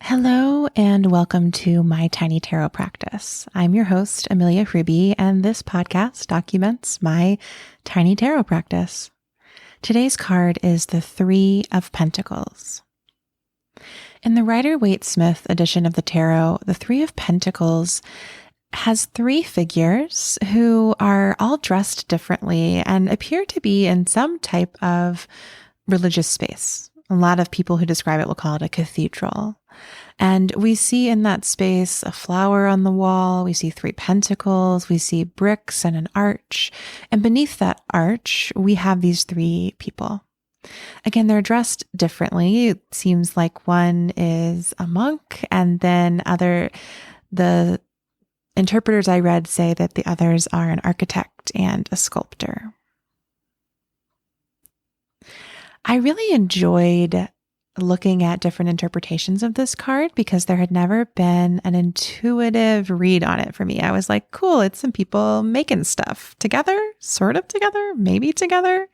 Hello and welcome to my tiny tarot practice. I'm your host, Amelia Freebie, and this podcast documents my tiny tarot practice. Today's card is the Three of Pentacles. In the Rider-Waite-Smith edition of the tarot, the Three of Pentacles has three figures who are all dressed differently and appear to be in some type of religious space. A lot of people who describe it will call it a cathedral. And we see in that space a flower on the wall. We see three pentacles. We see bricks and an arch. And beneath that arch, we have these three people. Again, they're dressed differently. It seems like one is a monk, and then the interpreters I read say that the others are an architect and a sculptor. I really enjoyed looking at different interpretations of this card because there had never been an intuitive read on it for me. I was like, cool, it's some people making stuff together, sort of together, maybe together.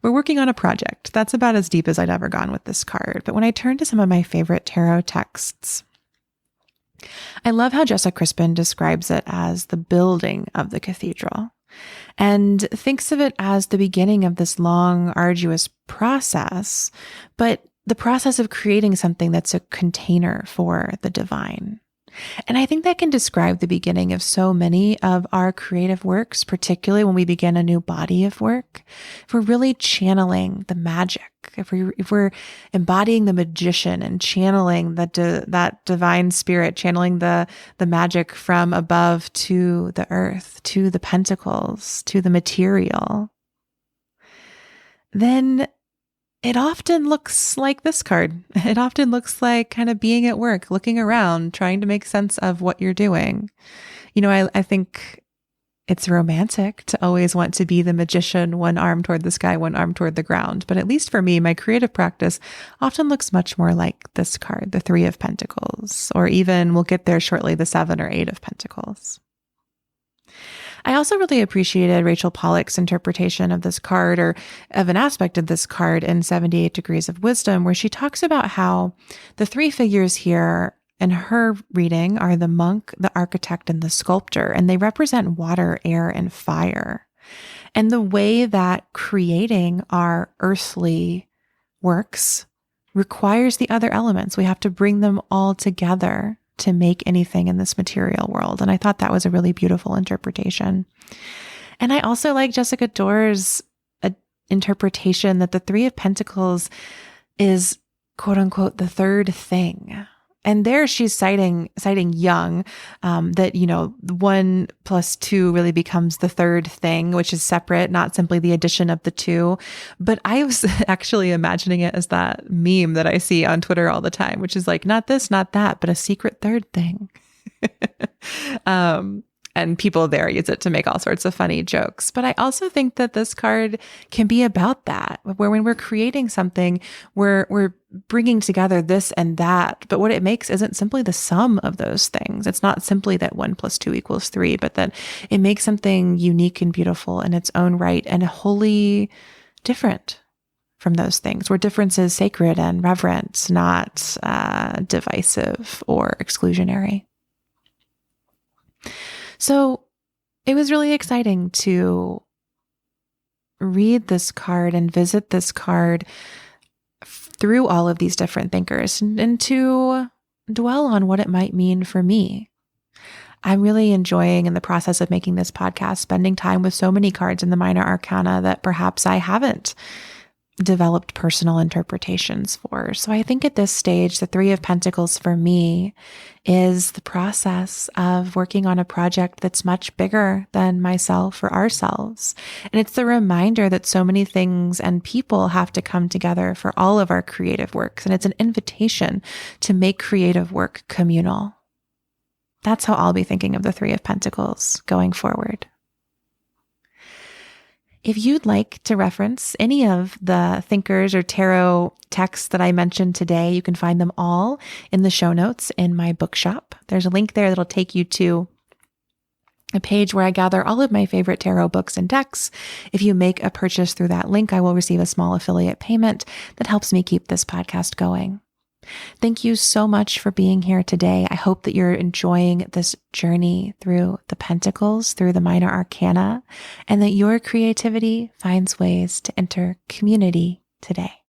We're working on a project. That's about as deep as I'd ever gone with this card. But when I turned to some of my favorite tarot texts, I love how Jessa Crispin describes it as the building of the cathedral, and thinks of it as the beginning of this long, arduous process, but the process of creating something that's a container for the divine. And I think that can describe the beginning of so many of our creative works, particularly when we begin a new body of work. If we're really channeling the magic, if we're embodying the magician and channeling that divine spirit, channeling the magic from above to the earth, to the pentacles, to the material, then it often looks like this card. It often looks like kind of being at work, looking around, trying to make sense of what you're doing. You know, I think it's romantic to always want to be the magician, one arm toward the sky, one arm toward the ground. But at least for me, my creative practice often looks much more like this card, the Three of Pentacles, or even, we'll get there shortly, the Seven or Eight of Pentacles. I also really appreciated Rachel Pollack's interpretation of this card, or of an aspect of this card in 78 Degrees of Wisdom, where she talks about how the three figures here in her reading are the monk, the architect, and the sculptor, and they represent water, air, and fire. And the way that creating our earthly works requires the other elements. We have to bring them all together to make anything in this material world. And I thought that was a really beautiful interpretation. And I also like Jessica Doerr's interpretation that the Three of Pentacles is, quote unquote, the third thing. And there she's citing Jung, that, you know, 1 + 2 really becomes the third thing, which is separate, not simply the addition of the two. But I was actually imagining it as that meme that I see on Twitter all the time, which is like, not this, not that, but a secret third thing. And people there use it to make all sorts of funny jokes. But I also think that this card can be about that, where when we're creating something, we're bringing together this and that. But what it makes isn't simply the sum of those things. It's not simply that 1 + 2 = 3, but that it makes something unique and beautiful in its own right and wholly different from those things, where difference is sacred and reverent, not divisive or exclusionary. So it was really exciting to read this card and visit this card through all of these different thinkers and to dwell on what it might mean for me. I'm really enjoying, in the process of making this podcast, spending time with so many cards in the minor arcana that perhaps I haven't developed personal interpretations for. So I think at this stage, the Three of Pentacles for me is the process of working on a project that's much bigger than myself or ourselves. And it's the reminder that so many things and people have to come together for all of our creative works. And it's an invitation to make creative work communal. That's how I'll be thinking of the Three of Pentacles going forward. If you'd like to reference any of the thinkers or tarot texts that I mentioned today, you can find them all in the show notes in my bookshop. There's a link there that'll take you to a page where I gather all of my favorite tarot books and decks. If you make a purchase through that link, I will receive a small affiliate payment that helps me keep this podcast going. Thank you so much for being here today. I hope that you're enjoying this journey through the pentacles, through the minor arcana, and that your creativity finds ways to enter community today.